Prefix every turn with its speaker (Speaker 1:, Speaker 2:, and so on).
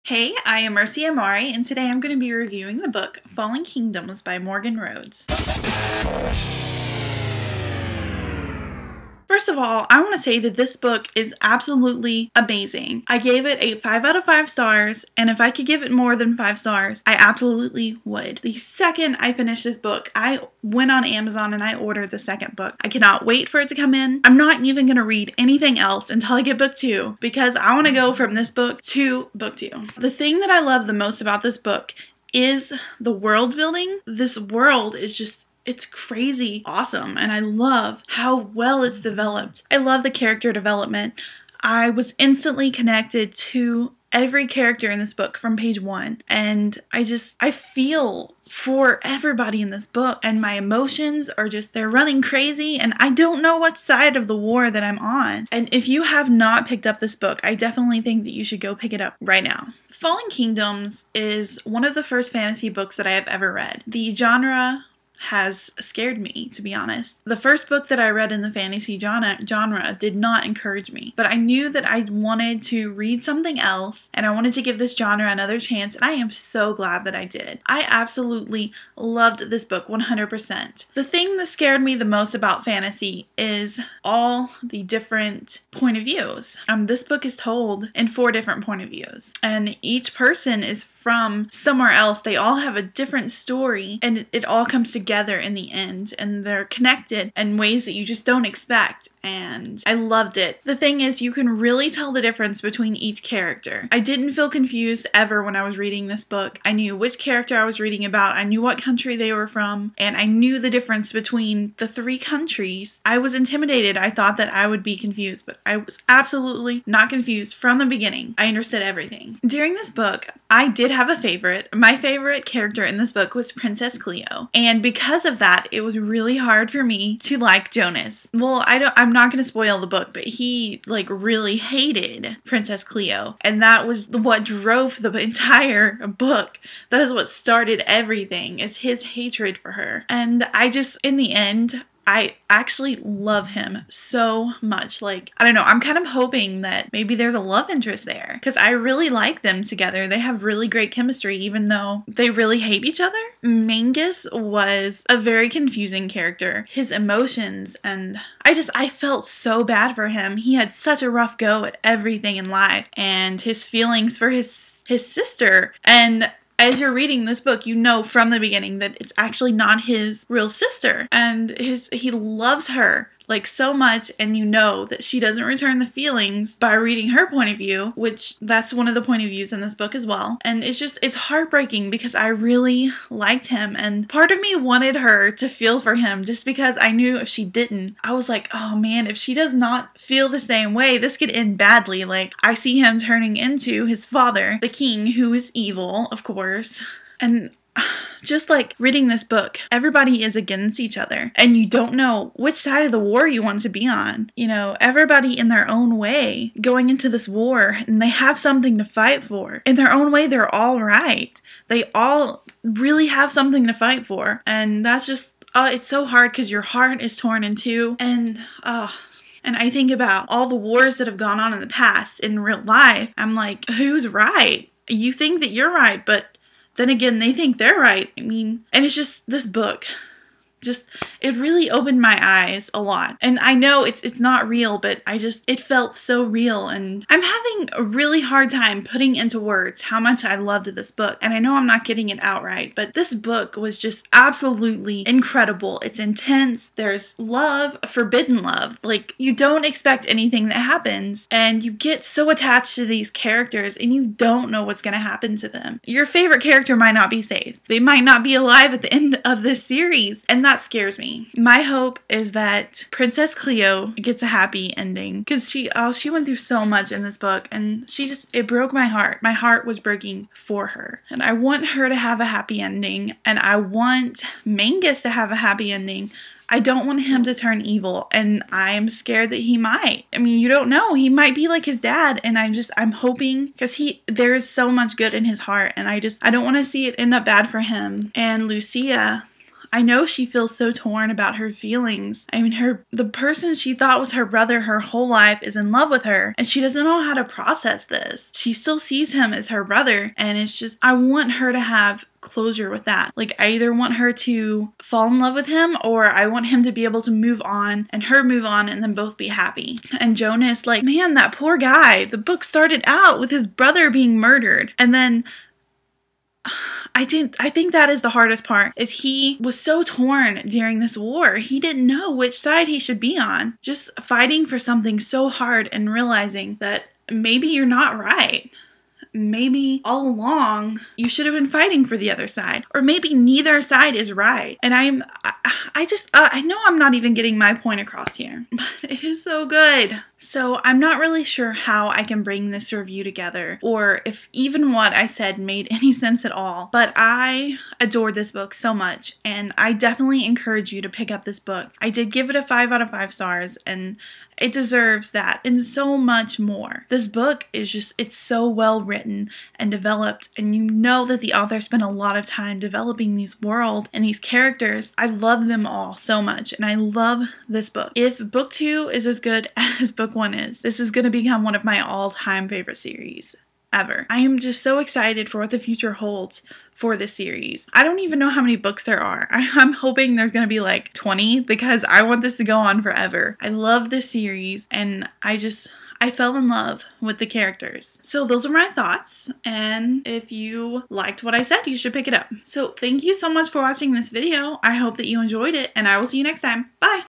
Speaker 1: Hey, I am Mercy Amari, and today I'm going to be reviewing the book Fallen Kingdoms by Morgan Rhodes. First of all, I want to say that this book is absolutely amazing. I gave it a 5 out of 5 stars, and if I could give it more than 5 stars, I absolutely would. The second I finished this book, I went on Amazon and I ordered the second book. I cannot wait for it to come in. I'm not even going to read anything else until I get book 2 because I want to go from this book to book 2. The thing that I love the most about this book is the world building. This world is just it's crazy awesome, and I love how well it's developed. I love the character development. I was instantly connected to every character in this book from page 1, and I feel for everybody in this book, and my emotions are they're running crazy, and I don't know what side of the war that I'm on. And if you have not picked up this book, I definitely think that you should go pick it up right now. Fallen Kingdoms is one of the first fantasy books that I have ever read. The genre has scared me, to be honest. The first book that I read in the fantasy genre did not encourage me, but I knew that I wanted to read something else and I wanted to give this genre another chance, and I am so glad that I did. I absolutely loved this book 100%. The thing that scared me the most about fantasy is all the different point of views. This book is told in 4 different point of views, and each person is from somewhere else. They all have a different story, and it all comes together in the end, and they're connected in ways that you just don't expect, and I loved it. The thing is, you can really tell the difference between each character. I didn't feel confused ever when I was reading this book. I knew which character I was reading about, I knew what country they were from, and I knew the difference between the 3 countries. I was intimidated. I thought that I would be confused, but I was absolutely not confused from the beginning. I understood everything. During this book, I did have a favorite. My favorite character in this book was Princess Cleo, and because of that, it was really hard for me to like Jonas. Well, I'm not going to spoil the book, but he really hated Princess Cleo, and that was what drove the entire book. That is what started everything, is his hatred for her. And in the end, I actually love him so much. I don't know, I'm kind of hoping that maybe there's a love interest there, because I really like them together. They have really great chemistry, even though they really hate each other. Mangus was a very confusing character. His emotions, and I felt so bad for him. He had such a rough go at everything in life, and his feelings for his sister, and as you're reading this book, you know from the beginning that it's actually not his real sister, and he loves her so much, and you know that she doesn't return the feelings by reading her point of view, which that's one of the point of views in this book as well. And it's heartbreaking because I really liked him, and part of me wanted her to feel for him, just because I knew if she didn't, I was like, oh man, if she does not feel the same way, this could end badly. I see him turning into his father, the king, who is evil, of course. And just reading this book, everybody is against each other, and you don't know which side of the war you want to be on. You know, everybody in their own way going into this war, and they have something to fight for. In their own way, they're all right. They all really have something to fight for, and that's it's so hard because your heart is torn in two, and I think about all the wars that have gone on in the past in real life. I'm like, who's right? You think that you're right, but then again, they think they're right. I mean, and it's just this book. It really opened my eyes a lot. And I know it's not real, but it felt so real. And I'm having a really hard time putting into words how much I loved this book. And I know I'm not getting it out right, but this book was just absolutely incredible. It's intense. There's love, forbidden love. You don't expect anything that happens, and you get so attached to these characters, and you don't know what's going to happen to them. Your favorite character might not be saved. They might not be alive at the end of this series, and that scares me. My hope is that Princess Cleo gets a happy ending, because she went through so much in this book, and it broke my heart. My heart was breaking for her, and I want her to have a happy ending, and I want Mangus to have a happy ending. I don't want him to turn evil, and I'm scared that he might. I mean, you don't know. He might be like his dad, and I'm hoping, because there is so much good in his heart, and I don't want to see it end up bad for him. And Lucia, I know she feels so torn about her feelings. I mean, the person she thought was her brother her whole life is in love with her, and she doesn't know how to process this. She still sees him as her brother, and it's just, I want her to have closure with that. Like, I either want her to fall in love with him, or I want him to be able to move on and her move on and then both be happy. And Jonas, like, man, that poor guy. The book started out with his brother being murdered, and then I think that is the hardest part, is he was so torn during this war. He didn't know which side he should be on. Just fighting for something so hard and realizing that maybe you're not right. Maybe all along you should have been fighting for the other side, or maybe neither side is right. And I know I'm not even getting my point across here, but it is so good. So I'm not really sure how I can bring this review together, or if even what I said made any sense at all, but I adored this book so much, and I definitely encourage you to pick up this book. I did give it a 5 out of 5 stars, and it deserves that and so much more. This book is just, it's so well written and developed, and you know that the author spent a lot of time developing these world and these characters. I love them all so much, and I love this book. If book 2 is as good as book 1 is, this is going to become one of my all-time favorite series ever. I am just so excited for what the future holds for this series. I don't even know how many books there are. I'm hoping there's gonna be like 20, because I want this to go on forever. I love this series, and I fell in love with the characters. So those are my thoughts, and if you liked what I said, you should pick it up. So thank you so much for watching this video. I hope that you enjoyed it, and I will see you next time. Bye!